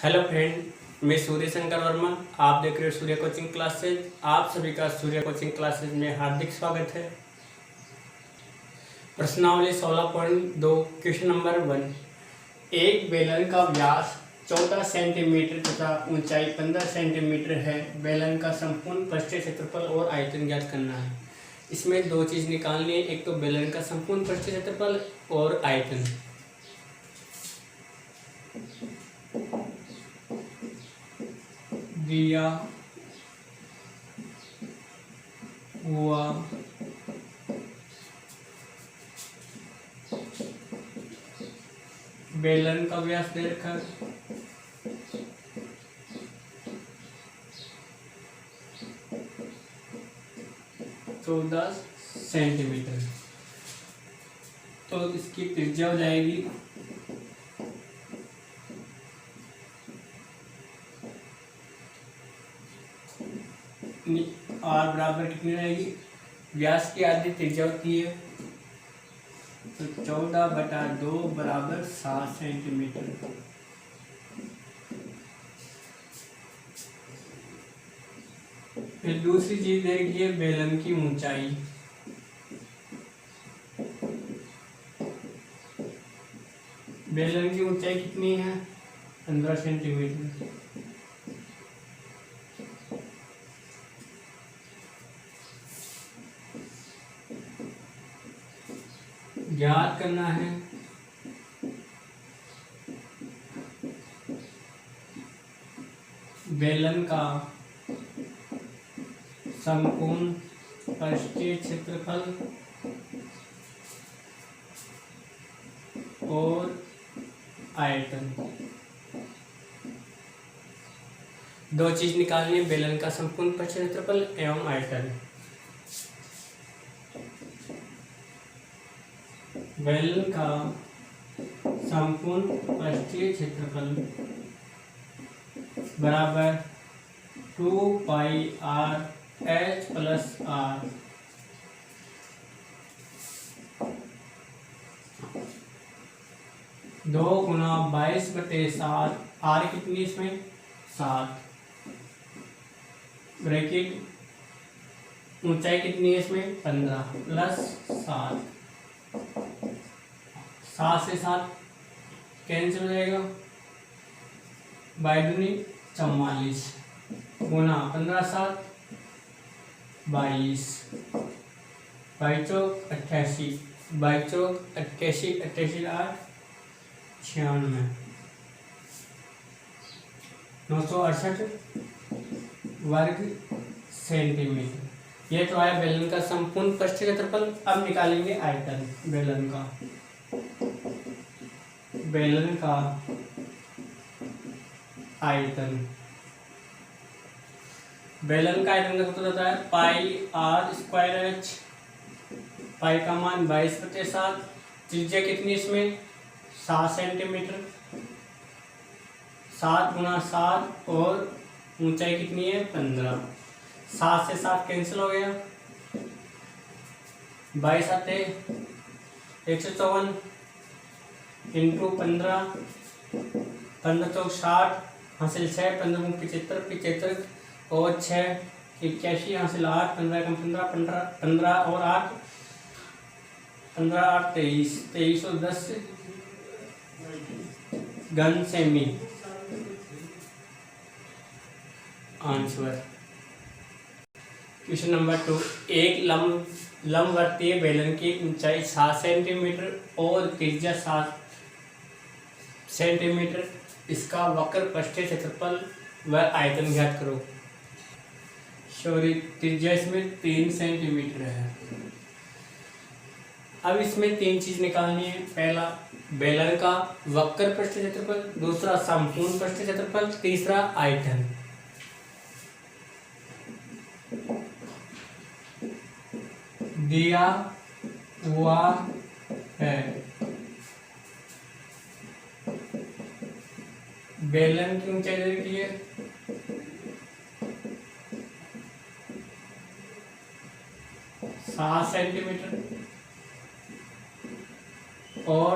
Hello friend, मैं सूर्य शंकर वर्मा। आप देख रहे हो सूर्य कोचिंग क्लासेज। आप सभी का सूर्य कोचिंग क्लासेज में हार्दिक स्वागत है। प्रश्नावली 16.2 क्वेश्चन नंबर 1। एक बेलन का व्यास 14 सेंटीमीटर तथा ऊंचाई 15 सेंटीमीटर है। बेलन का संपूर्ण पृष्ठीय क्षेत्रफल और आयतन ज्ञात करना है। इसमें दो चीज़ निकालनी है, एक तो बेलन का संपूर्ण पृष्ठीय क्षेत्रफल और आयतन। दिया हुआ बेलन का व्यास दे रखा है 14 सेंटीमीटर, तो इसकी त्रिज्या हो जाएगी आर बराबर कितनी रहेगी, व्यास की आधी त्रिज्या होती है तो 14/2 बराबर 7 सेंटीमीटर। फिर दूसरी चीज देखिए बेलन की ऊंचाई। बेलन की ऊंचाई कितनी है, 15 सेंटीमीटर। ज्ञात करना है बेलन का संपूर्ण पृष्ठीय क्षेत्रफल और आयतन। दो चीज निकालनी है, बेलन का संपूर्ण पृष्ठीय क्षेत्रफल एवं आयतन। बेलन का संपूर्ण पृष्ठीय क्षेत्रफल बराबर 2πr/h+r। दो गुना 22/7, आर कितनी इसमें 7, ब्रैकेट ऊंचाई कितनी है इसमें 15 + 7, 7 से 7 कैंसिल हो जाएगा, 22×44 गुना 15×7 22, 22×4 88, 22×4 88, 88×8 96, 968 वर्ग सेंटीमीटर। ये तो आया बेलन का संपूर्ण पृष्ठीय क्षेत्रफल। अब निकालेंगे आयतन बेलन का। बेलन का आयतन, बेलन का आयतन का सूत्र होता है πr²h। पाई का मान 22/7, त्रिज्या कितनी इसमें 7 सेंटीमीटर, 7 × 7 और ऊंचाई कितनी है 15, 7 से 7 कैंसिल हो गया, 22×7 154 इंटू 15, 15×4 60, हासिल 6, 15×75 75 और 6 81, हासिल 8, 15 × 15 15 और 8 15×8 23, 23 और 10 घन सेमी। Answer question number 2। एक लंबवर्तीय बेलन की ऊंचाई 7 सेंटीमीटर और त्रिज्या 7 सेंटीमीटर, इसका वक्र पृष्ठीय क्षेत्रफल व आयतन ज्ञात करो। सॉरी, त्रिज्या इसमें 3 सेंटीमीटर है। अब इसमें 3 चीज निकालनी है। पहला बेलन का वक्र पृष्ठीय क्षेत्रफल, दूसरा संपूर्ण पृष्ठीय क्षेत्रफल, तीसरा आयतन। दिया हुआ है बेलन की ऊंचाई दे रखी है 7 सेंटीमीटर और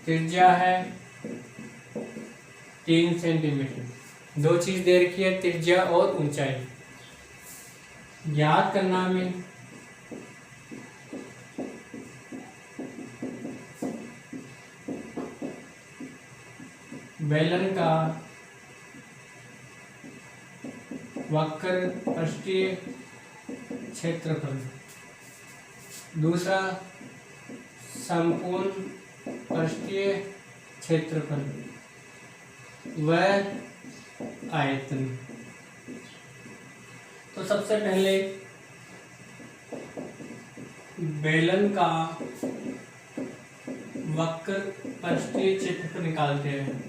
त्रिज्या है 3 सेंटीमीटर। दो चीज दे रखी है, त्रिज्या और ऊंचाई। याद करना हमें बेलन का वक्र पृष्ठीय क्षेत्रफल, दूसरा संपूर्ण पृष्ठीय क्षेत्रफल व आयतन। तो सबसे पहले बेलन का वक्र पृष्ठीय क्षेत्रफल निकालते हैं।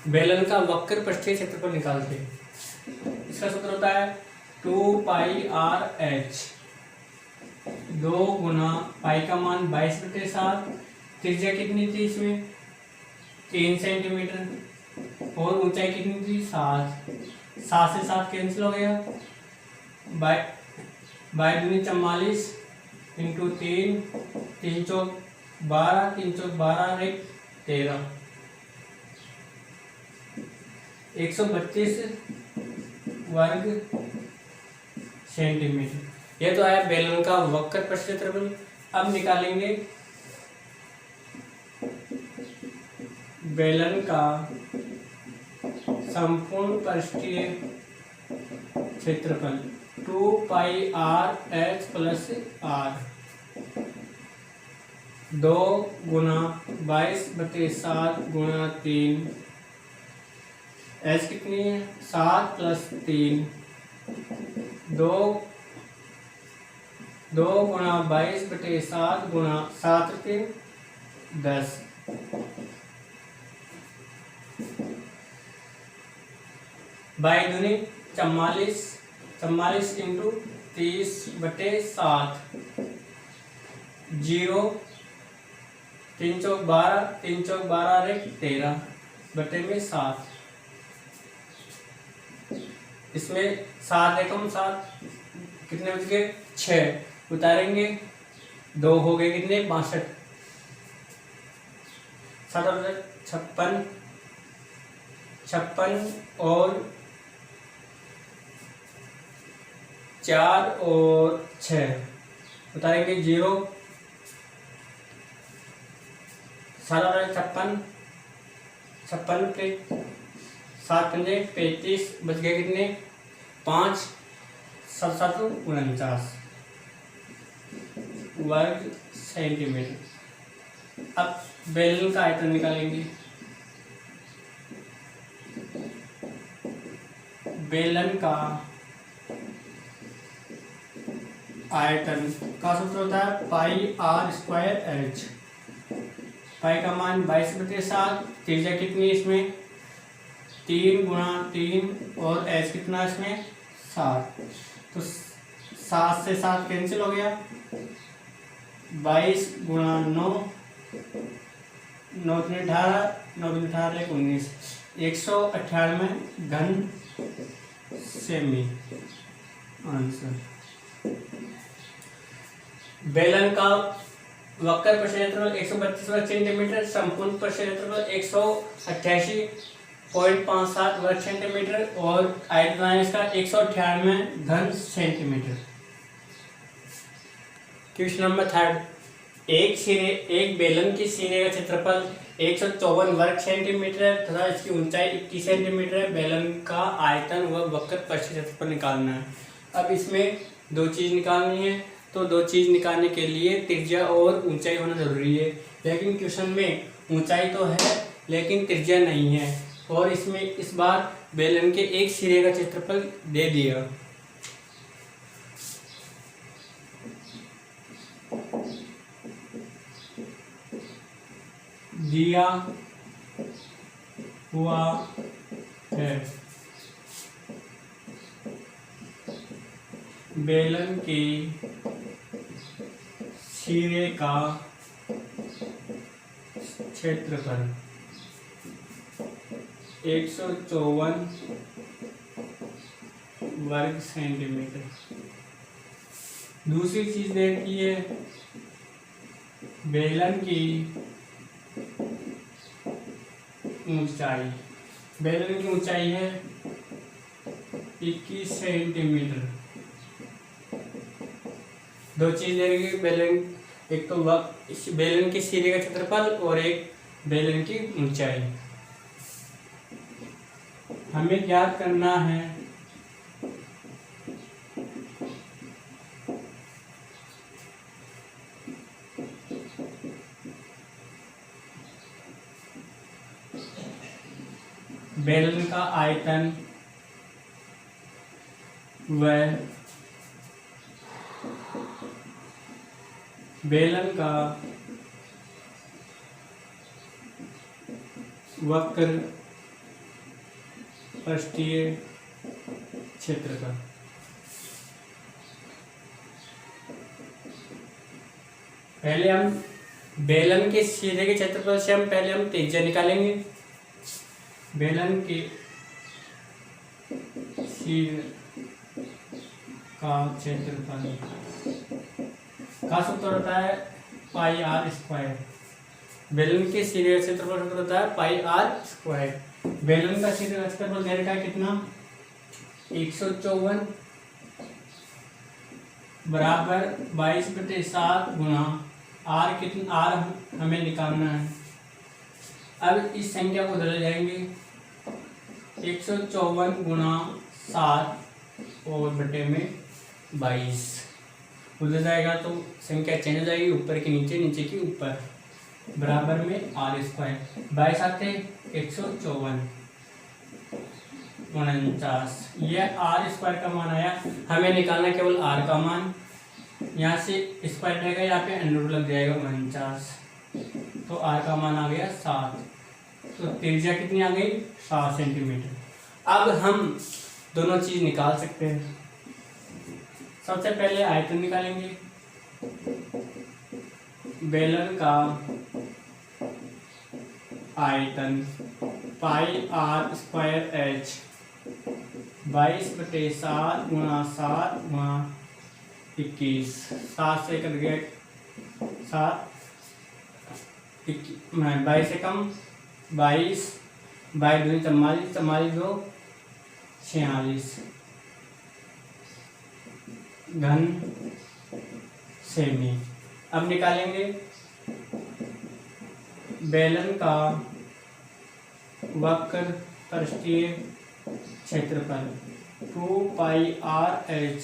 बेलन का वक्र पृष्ठीय क्षेत्रफल निकालते हैं। इसका सूत्र होता है 2πr/h। 2 गुना पाई का मान 22/7, त्रिज्या कितनी थी इसमें 3 सेंटीमीटर, और ऊंचाई कितनी थी 7। 7 से 7 कैंसिल हो गया, बाई दूनी 44 इंटू 3, 3 चौक 12, 3 चौक 12 एक 13, 132 वर्ग सेंटीमीटर। यह तो है बेलन का वक्र पृष्ठीय क्षेत्रफल। अब निकालेंगे बेलन का संपूर्ण पृष्ठीय क्षेत्रफल 2πr/h प्लस r। 2 गुना 22/7 गुना 3, h कितनी है 7 प्लस 3, 2 गुना 22/7 गुना 7 3 10, बाई दूनी 44 इंटू 30/7, 0, 3 चौक 12, 3 चौक 12 एक 13 बटे में 7। इसमें 7 एकम 7 कितने बच गए 6, उतारेंगे 2 हो गए कितने 62, 56 और 4 और 6 उतारेंगे 0, 56 पे 7 पंजे 35 बच गए कितने 5, 7 49 वर्ग सेंटीमीटर। अब बेलन का आयतन निकालेंगे। बेलन का आयतन का सूत्र होता है πr²h। पाई का मान 22/7, त्रिज्या कितनी इसमें 3 गुना 3 और h कितना इसमें 7, तो 7 से 7 कैंसिल हो गया, 22 गुना 9, 9 3 18, 9 3 18 19, 198 घन सेमी आंसर। बेलन का वक्र पृष्ठीय क्षेत्रफल 132 वर्ग सेंटीमीटर, संपूर्ण पृष्ठीय क्षेत्रफल 188.57 वर्ग सेंटीमीटर और आयतन इसका 198 घन सेंटीमीटर। क्वेश्चन नंबर 3, एक बेलन के सिरे का क्षेत्रफल 154 वर्ग सेंटीमीटर तथा इसकी ऊंचाई 21 सेंटीमीटर है। बेलन का आयतन व वक्र पृष्ठीय क्षेत्रफल निकालना है। अब इसमें दो चीज निकालनी है, तो दो चीज निकालने के लिए त्रिज्या और ऊंचाई होना जरूरी है, लेकिन क्वेश्चन में ऊंचाई तो है लेकिन त्रिज्या नहीं है, और इसमें इस बार बेलन के एक सिरे का क्षेत्रफल दे दिया। दिया हुआ है बेलन के सिरे का क्षेत्रफल 154 वर्ग सेंटीमीटर। दूसरी चीज देखी है बेलन की ऊंचाई बेलन की ऊंचाई है 21 सेंटीमीटर। दो चीज देंगे बेलन, एक तो बेलन की सिरे का क्षेत्रफल और एक बेलन की ऊंचाई। हमें ज्ञात करना है बेलन का आयतन व बेलन का वक्र पृष्ठीय क्षेत्रफल। पहले हम बेलन के सिरे के क्षेत्रफल से पहले हम त्रिज्या निकालेंगे। बेलन के सिरे का क्षेत्रफल का सूत्र होता है पाई आर स्क्वायर। बेलन के सिरे का क्षेत्रफल सूत्र होता है पाई आर स्क्वायर। बेलन का सिरे का क्षेत्रफल दे रखा है कितना, 154 बराबर 22/7 गुणा आर। कितना आर हमें निकालना है। अब इस संख्या को बदल जाएंगे, 154 गुणा 7 और बटे में 22 उधर जाएगा तो संख्या चेंज हो जाएगी, ऊपर के नीचे, नीचे की ऊपर, बराबर में आर स्क्वायर। 22 आते 154 49। यह आर स्क्वायर का मान आया। हमें निकालना केवल आर का मान। यहाँ से स्क्वायर रहेगा, यहाँ पे अंडर लग जाएगा 49, तो आर का मान आ गया 7। तो त्रिज्या कितनी आ गई, 7 सेंटीमीटर। अब हम दोनों चीज निकाल सकते हैं। सबसे पहले आयतन निकालेंगे। बेलन का आयतन पाई आर स्क्वायर एच 22/7 गुणा 7 गुणा 21। 7 से कट गया 7, 22 से कम 22, 22 44, 44 2 46 घन सेमी। अब निकालेंगे बेलन का वक्र पृष्ठीय क्षेत्रफल 2 पाई आर एच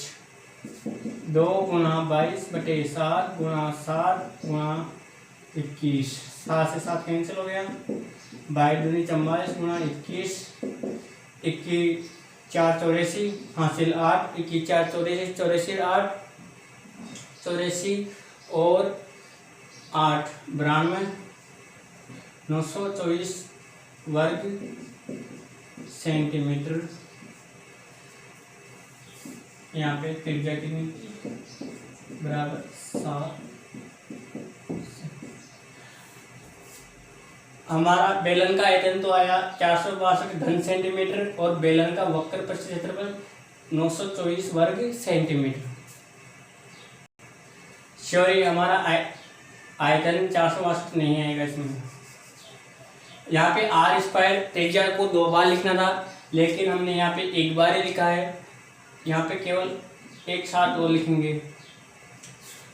2 गुणा 22/7 गुणा 7 गुणा 21। 7 से 7 कैंसिल हो गया, 22 44 गुणा 21, 21 4 84 हासिल 8, 21 4 84 84 8 84 और 8 92 924 वर्ग सेंटीमीटर। यहाँ पे त्रिज्या कितनी बराबर 7। हमारा बेलन का आयतन तो आया 462 घन सेंटीमीटर और बेलन का वक्र पृष्ठीय क्षेत्रफल 924 वर्ग सेंटीमीटर। सॉरी, हमारा आयतन 462 नहीं आएगा इसमें। यहाँ पे आर स्क्वायर त्रिज्या को 2 बार लिखना था, लेकिन हमने यहाँ पे एक बार ही लिखा है। यहाँ पे केवल एक साथ वो लिखेंगे।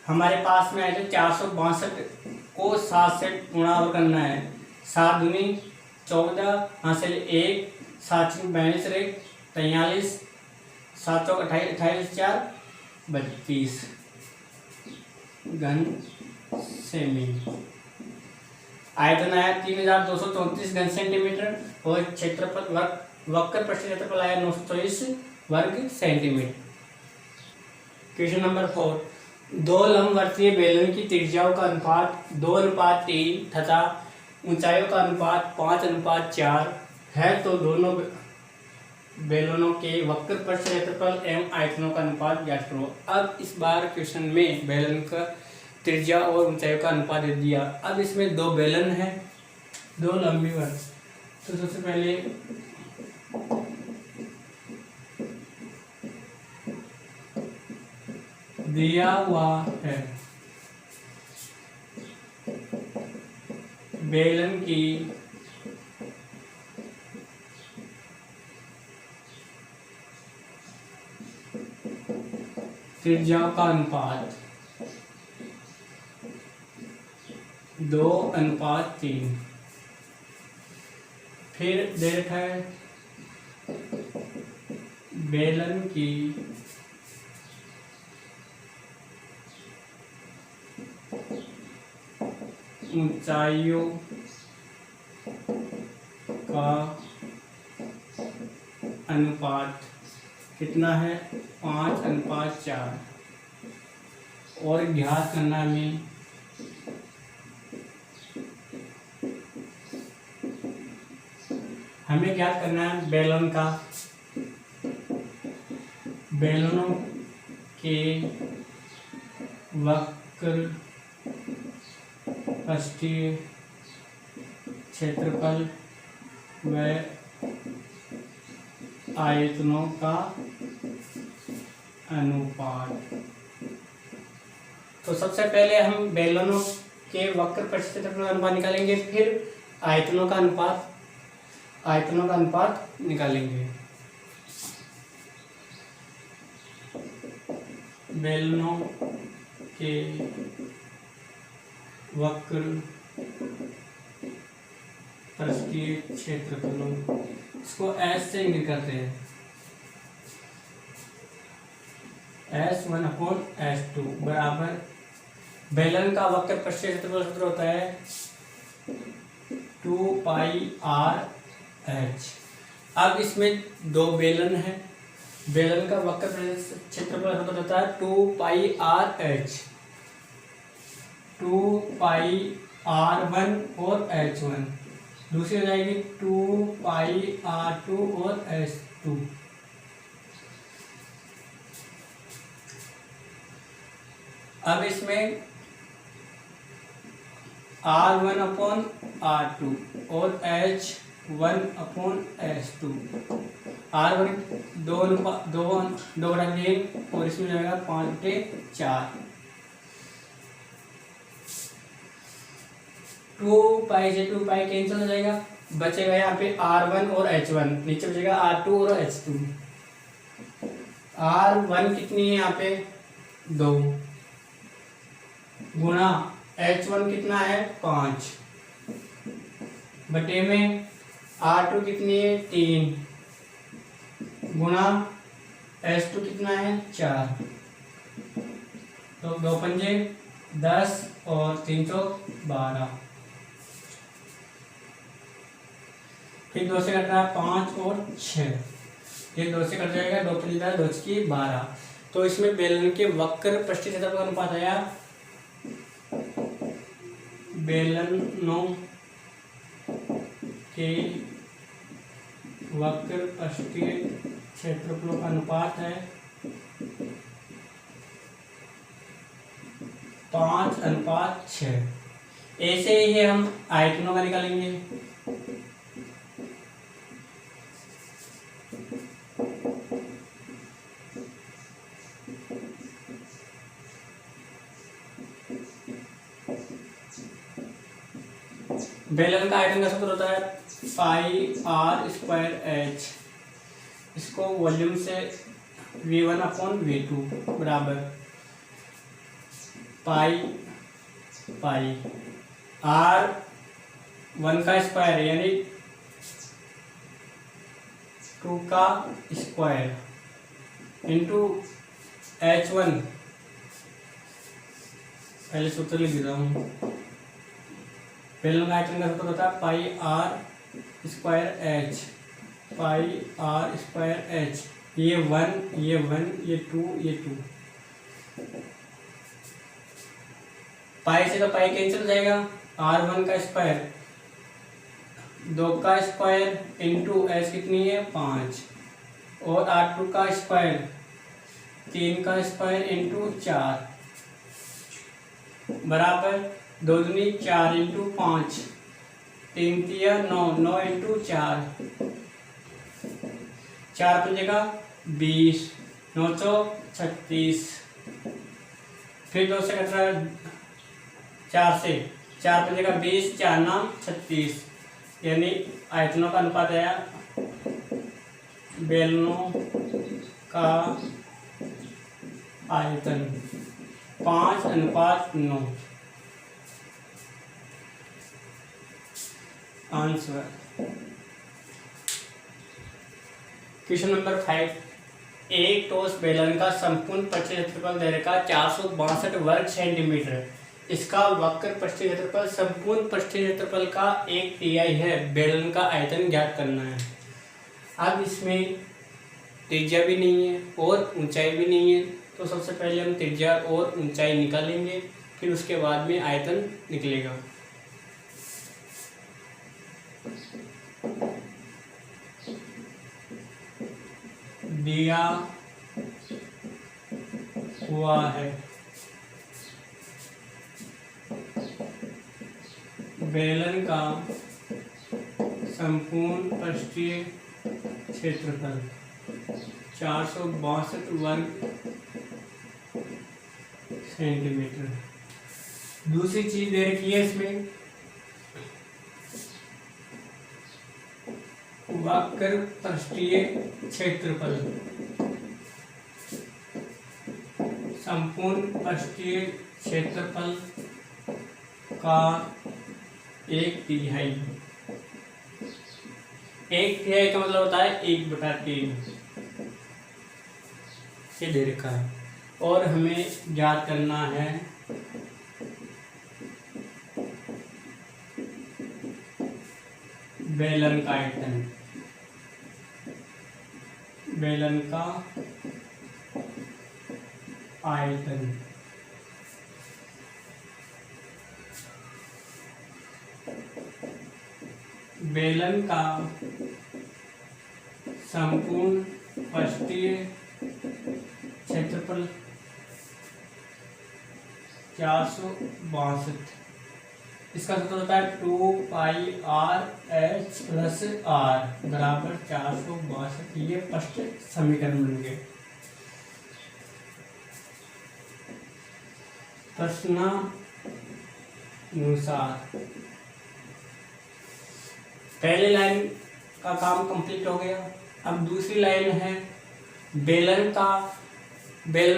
हमारे पास में आयतन 462 को 7 से गुणा और करना है। 7 दूनी 14 हासिल 1, 7 42 43, 7 चौक 28, 28 4 32 घन सेमी। आयतन आया 3234 घन सेंटीमीटर और क्षेत्रफल वक्र पृष्ठीय क्षेत्रफल आया 924 वर्ग सेंटीमीटर। क्वेश्चन नंबर 4, 2 लंबवर्तीय बेलन की त्रिज्याओं का अनुपात 2:3 तथा ऊंचाइयों का अनुपात 5:4 है, तो दोनों बेलनों के वक्र पृष्ठीय क्षेत्रफल एवं आयतनों का अनुपात ज्ञात करो। अब इस बार क्वेश्चन में बेलन का त्रिज्या और ऊंचाइयों का अनुपात दे दिया। अब इसमें 2 बेलन है, 2 लंबी वर्ग। तो सबसे पहले दिया हुआ है बेलन की त्रिज्याओं का अनुपात 2:3। फिर दे रखा है बेलन की ऊंचाइयों का अनुपात कितना है, 5:4। और ज्ञात करना में हमें ज्ञात करना है बेलनों के वक्र पृष्ठीय क्षेत्रफल व आयतनों का अनुपात। तो सबसे पहले हम बेलनों के वक्र पृष्ठीय क्षेत्रफल का अनुपात निकालेंगे, फिर आयतनों का अनुपात निकालेंगे। बेलनों के वक्र पृष्ठीय क्षेत्रफलों, इसको S से इंगित करते हैं, S1/S2 बराबर बेलन का वक्र पृष्ठीय क्षेत्रफल सूत्र होता है 2πRh। अब इसमें दो बेलन है, बेलन का वक्र क्षेत्रफल सूत्र होता है 2πRh, 2πR1 और H1। दूसरी हो जाएगी 2πR2 और H2। अब इसमें R1/R2 और H1/H2। R1 2/3 और इसमें जाएगा 5/4। 2π से 2π कैंसिल हो जाएगा, बचेगा यहाँ पे R1 और H1, नीचे बचेगा R2 और H2। R1 कितनी है यहाँ पे 2 गुणा H1 कितना है 5 बटे में R2 कितनी है 3 गुणा H2 कितना है 4। तो 2 पंजे 10 और 3 12। फिर 2 से कट रहा है 5 और 6, ये 2 से कट जाएगा, 2 पंजे 10 2 की 12। तो इसमें बेलन के वक्र पृष्ठीय क्षेत्रफल का अनुपात आया, बेलनों के वक्र पृष्ठीय क्षेत्रफलों का अनुपात है 5:6। ऐसे ही हम आयतनों का निकालेंगे। बेलन का आयतन का सूत्र होता है πr²h। इसको वॉल्यूम से V1/V2 बराबर पाई R1 का स्क्वायर यानी 2 का स्क्वायर इंटू H1, पहले सूत्र लिख देता हूँ। बेलन का आयतन का सूत्र होता है πr²h, πr²h। ये 1 ये 2 ये 2। पाई से तो पाई कैंसिल हो जाएगा, R1 का स्क्वायर 2 का स्क्वायर इंटू एच कितनी है 5 और R2 का स्क्वायर 3 का स्क्वायर इंटू 4 बराबर 2 दूनी 4 इंटू 5 3 तिया 9 9 इंटू 4 4 पंजेगा 20 936। फिर 2 से कट रहा है 4 से 4 पंजेगा 20 4 नाम 36, यानी आयतनों का अनुपात आया बेलनों का आयतन 5:9। आंसर क्वेश्चन नंबर 5, एक ठोस बेलन का संपूर्ण पृष्ठ क्षेत्रफल दैर्घ्य 462 वर्ग सेंटीमीटर, इसका वक्र पृष्ठ क्षेत्रफल संपूर्ण पृष्ठ क्षेत्रफल का 1/3 है। बेलन का आयतन ज्ञात करना है। अब इसमें त्रिज्या भी नहीं है और ऊंचाई भी नहीं है, तो सबसे पहले हम त्रिज्या और ऊंचाई निकालेंगे, फिर उसके बाद में आयतन निकलेगा। दिया हुआ है बेलन का संपूर्ण पृष्ठीय क्षेत्रफल 462 वर्ग सेंटीमीटर। दूसरी चीज दे रखी है इसमें, वक्र पृष्ठीय क्षेत्रफल संपूर्ण पृष्ठीय क्षेत्रफल का 1/3। 1/3 का मतलब होता है 1/3। ये दे रखा है और हमें ज्ञात करना है बेलन का आयतन। बेलन का आयतन बेलन का संपूर्ण पृष्ठीय क्षेत्रफल 462। इसका सूत्र होता है 2πr/h + r बराबर 462। ये फर्स्ट समीकरण बन गए। प्रश्नानुसार पहले लाइन का काम कंप्लीट हो गया। अब दूसरी लाइन है बेलन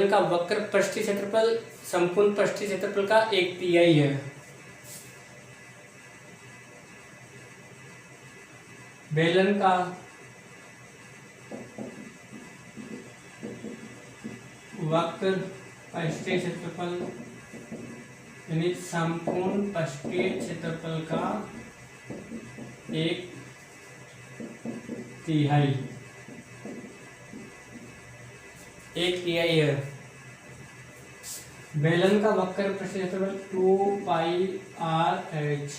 का वक्र पृष्ठीय क्षेत्रफल संपूर्ण पृष्ठीय क्षेत्रफल का 1/3 है। बेलन का वक्र पृष्ठीय क्षेत्रफल यानी संपूर्ण पृष्ठीय क्षेत्रफल का 1/3 है। बेलन का वक्र पृष्ठीय क्षेत्रफल 2πr/h।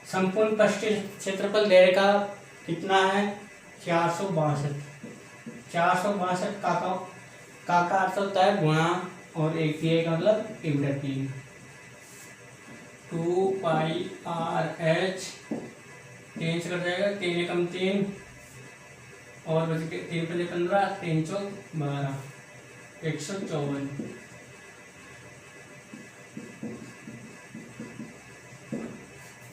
संपूर्ण पृष्ठीय क्षेत्रफल दैर्घ्य का कितना है 462। 462 का अर्थ होता है गुणा और 1/3 का मतलब 1/3। 2πr/h 3 से कट जाएगा, 3 एकम 3 और 3 × 15 3 × 12 154।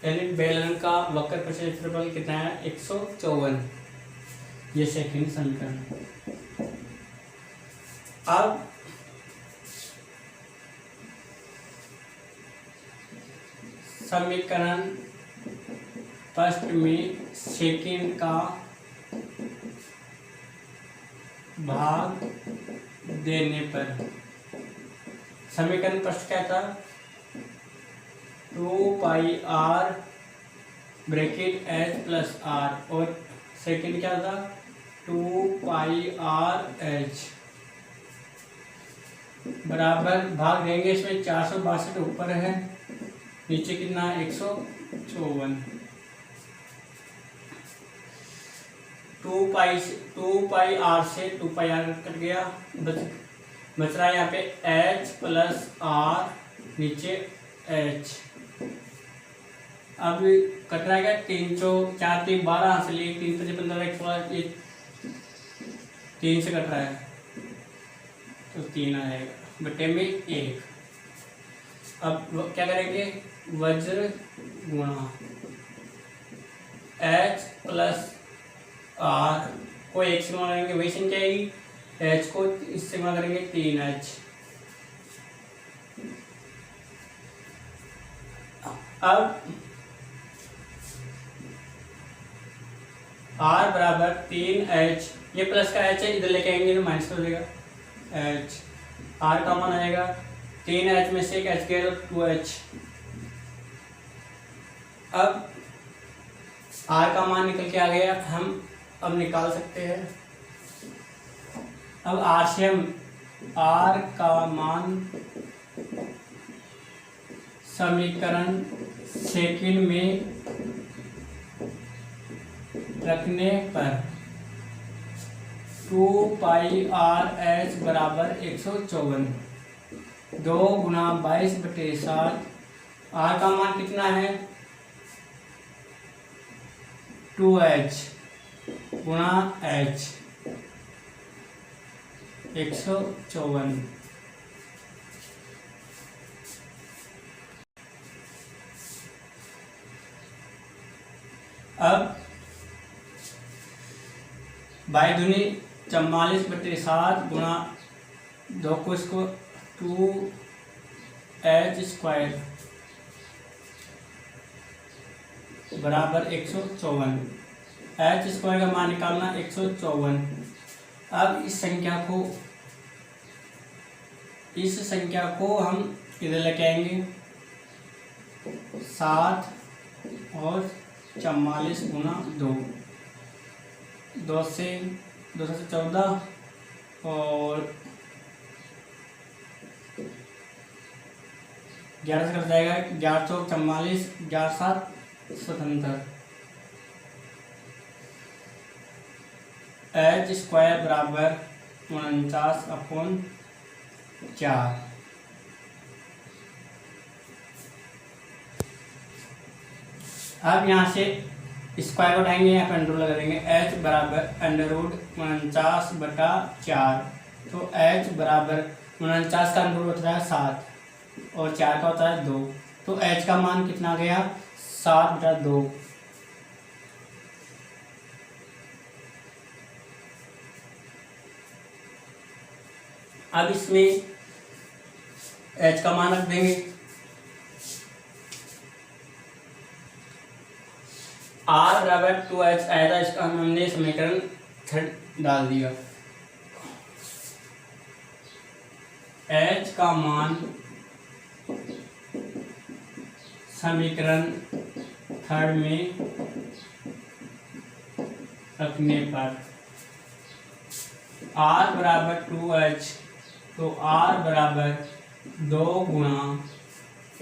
यानी बेलन का वक्र पृष्ठीय क्षेत्रफल कितना है 154। ये सेकंड समीकरण। अब समीकरण फर्स्ट में सेकंड का भाग देने पर समीकरण फर्स्ट क्या था 2πr/h + r और सेकंड क्या था 2πr/h बराबर भाग देंगे। इसमें 462 ऊपर है, नीचे कितना 154। 2πr से 2πr कट गया, बच रहा है यहाँ पे h + r नीचे h। अब कट रहा है 3 4 3 12 से लिए 3 × 15 116 ये 3 से कट रहा है तो 3 आएगा बटे में 1। अब क्या करेंगे वज्र गुणा h + r को 1 से गुणा करेंगे वही संख्या आएगी। एच को इससे गुणा करेंगे 3h। अब r बराबर 3h, ये प्लस का h है, इधर लेके आएंगे तो माइनस हो जाएगा h। r का मान आएगा 3h में से एक h गया तो 2h। अब r का मान निकल के आ गया, हम अब निकाल सकते हैं। अब r से हम r का मान समीकरण सेकंड में रखने पर 2 पाई r h बराबर 154, 2 गुणा 22/7। r का मान कितना है 2h गुणा h 154। अब बाई दूनी 44/7 गुणा 2 को इसको 2h² बराबर 154। h² का मान निकालना 154। अब इस संख्या को हम इधर लेके आएंगे 7 और 44 गुणा 2, 2 से 14 और 11 से कट जाएगा, 11 चौक 44, 11 7 77। h² बराबर 49/4। अब यहाँ से स्क्वायर उठाएंगे, यहाँ पर अंडर लगा देंगे। h बराबर √49/4, तो h बराबर 49 का अंडर होता है 7 और 4 का होता है 2, तो h का मान कितना गया 7/2। अब इसमें h का मान रख देंगे। r बराबर 2h आया था, इसका हमने समीकरण 3 डाल दिया। h का मान समीकरण 3 में रखने पर r बराबर 2h, तो r बराबर 2 गुणा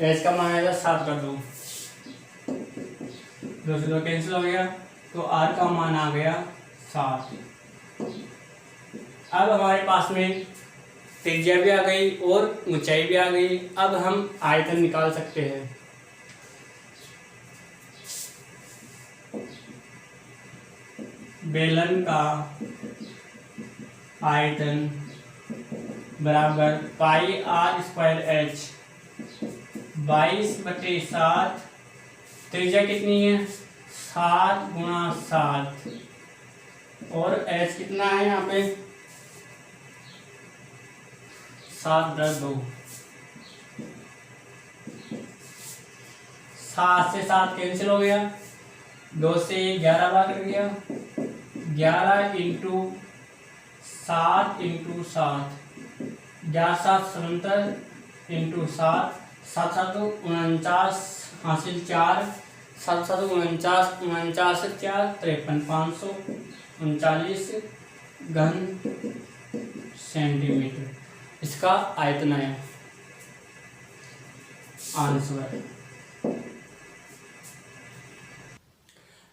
h का मान आएगा 7/2, 2 से 2 कैंसिल हो गया, तो r का मान आ गया 7। अब हमारे पास में त्रिज्या भी आ गई और ऊंचाई भी आ गई। अब हम आयतन निकाल सकते हैं। बेलन का आयतन बराबर पाई r²h 22/7। त्रिज्या कितनी है 7 गुणा 7 और h कितना है यहाँ पे 7/2। 7 से 7 कैंसिल हो गया, 2 से 11 भाग कर गया, 11 × 7 × 7, 11 7 77 × 7, 7 7 49 हासिल 4, 7 7 49, 49 से 4 53, 539 घन सेंटीमीटर इसका आयतन आया आंसर।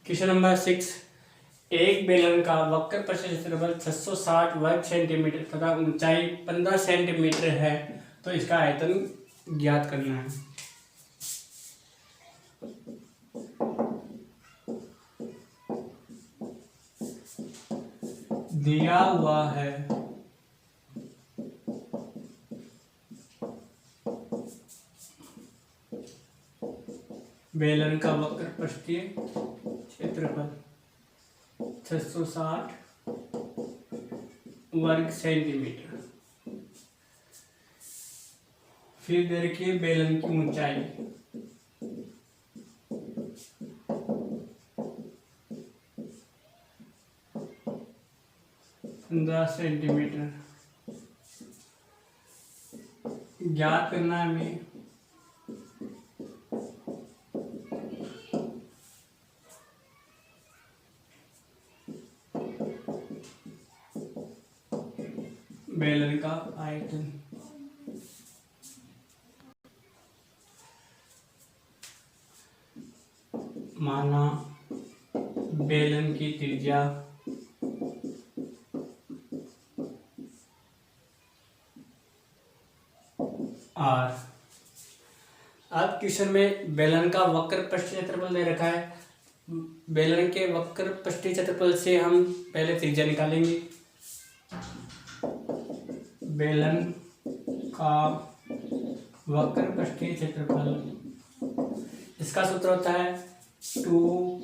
क्वेश्चन नंबर 6, एक बेलन का वक्र प्रस्थ क्षेत्रफल 660 वर्ग सेंटीमीटर तथा ऊंचाई 15 सेंटीमीटर है, तो इसका आयतन ज्ञात करना है। दिया हुआ है बेलन का वक्र पृष्ठीय क्षेत्रफल 660 वर्ग सेंटीमीटर। फिर देखिए बेलन की ऊंचाई 15 सेंटीमीटर ज्ञात करना है हमें। बेलन का आयतन माना बेलन की त्रिज्या R। अब क्वेश्चन में बेलन का वक्र पृष्ठीय क्षेत्रफल दे रखा है। बेलन के वक्र पृष्ठीय क्षेत्रफल से हम पहले त्रिज्या निकालेंगे। बेलन का वक्र पृष्ठीय क्षेत्रफल, इसका सूत्र होता है 2πr/h।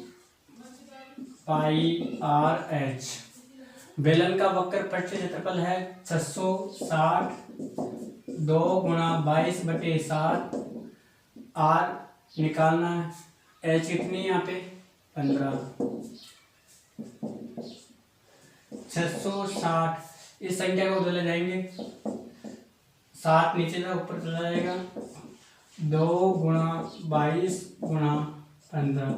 बेलन का वक्र पृष्ठीय क्षेत्रफल है 660, 2 गुणा 22/7। r निकालना है, h कितनी यहाँ पे 15। 660, इस संख्या को उधर ले जाएंगे, 7 नीचे से ऊपर चला जाएगा, 2 गुणा 22 गुणा 15,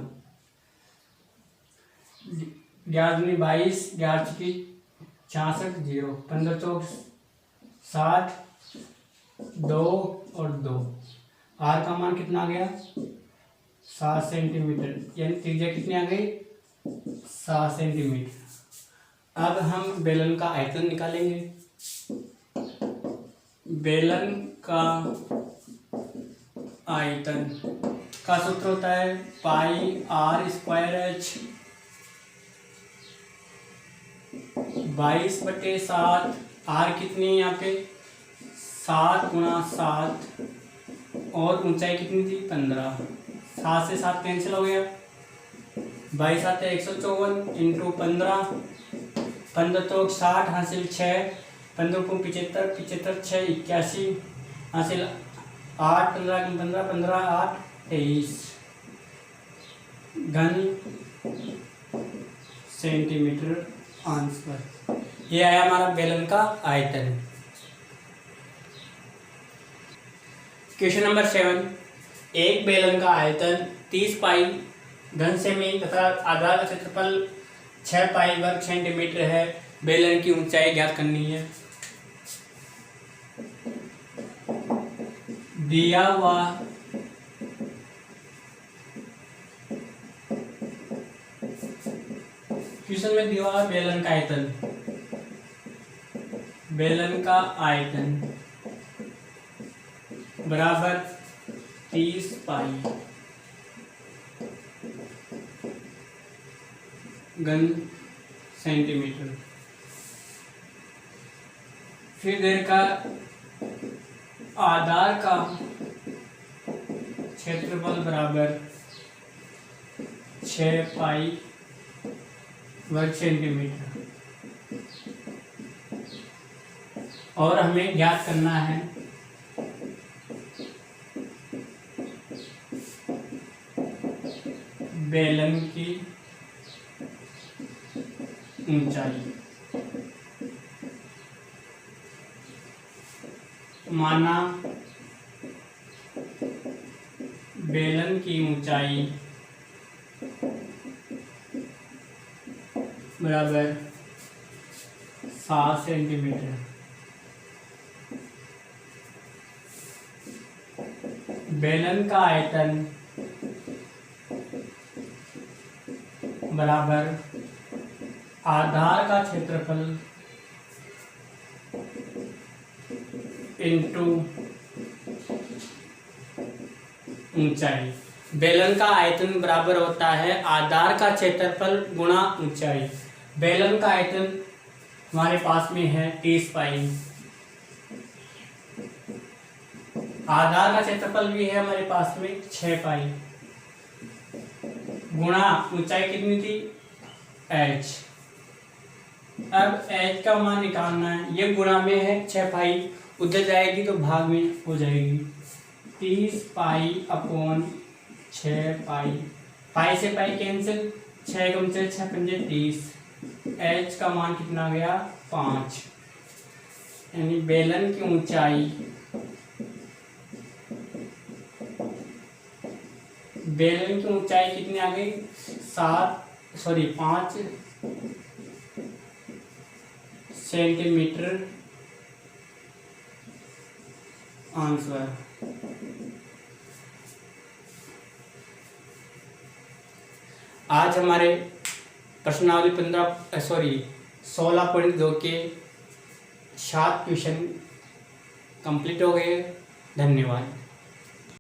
11×22 11×की 66, 0 15 चौक 60, 2 और 2। आर का मान कितना आ गया 7 सेंटीमीटर, यानी त्रिज्या कितनी आ गई 7 सेंटीमीटर। अब हम बेलन का आयतन निकालेंगे। बेलन का आयतन का सूत्र होता है πr²h। 22/7, आर कितनी है यहाँ पे 7 गुणा 7 और ऊंचाई कितनी थी 15। 7 से 7 कैंसिल हो गया, 22 7 154 इंटू 15, 15 तो 60 हासिल 6, 15 को 75, 75 6 81 हासिल 8, 15 15 15 8 23 घन सेंटीमीटर आंसर। ये आया हमारा बेलन का आयतन। क्वेश्चन नंबर 7, एक बेलन का आयतन 30 पाई घन सेमी तथा आधार का क्षेत्रफल 6 पाई वर्ग सेंटीमीटर है। बेलन की ऊंचाई ज्ञात करनी है। दिया हुआ क्वेश्चन में दिया हुआ बेलन का आयतन, बेलन का आयतन बराबर 30 पाई घन सेंटीमीटर। फिर देर का आधार का क्षेत्रफल बराबर 6 पाई वर्ग सेंटीमीटर। और हमें ज्ञात करना है बेलन की ऊंचाई। माना बेलन की ऊंचाई बराबर 7 सेंटीमीटर। बेलन का आयतन बराबर आधार का क्षेत्रफल इंटू ऊंचाई। बेलन का आयतन बराबर होता है आधार का क्षेत्रफल गुणा ऊंचाई। बेलन का आयतन हमारे पास में है 30 पाई, आधार का क्षेत्रफल भी है हमारे पास में 6 पाई, गुणा ऊंचाई कितनी थी h। अब h का मान निकालना है, ये गुणा में है 6 पाई, उधर जाएगी तो भाग में हो जाएगी 30 पाई अपॉन 6 पाई, पाई से पाई कैंसिल, 6 कम से 6 पंजे 30, h का मान कितना गया 5, यानी बेलन की ऊंचाई, बेलन की ऊंचाई कितनी आ गई 5 सेंटीमीटर आंसर। आज हमारे प्रश्नावली 16.2 के 7 क्वेश्चन कंप्लीट हो गए। धन्यवाद।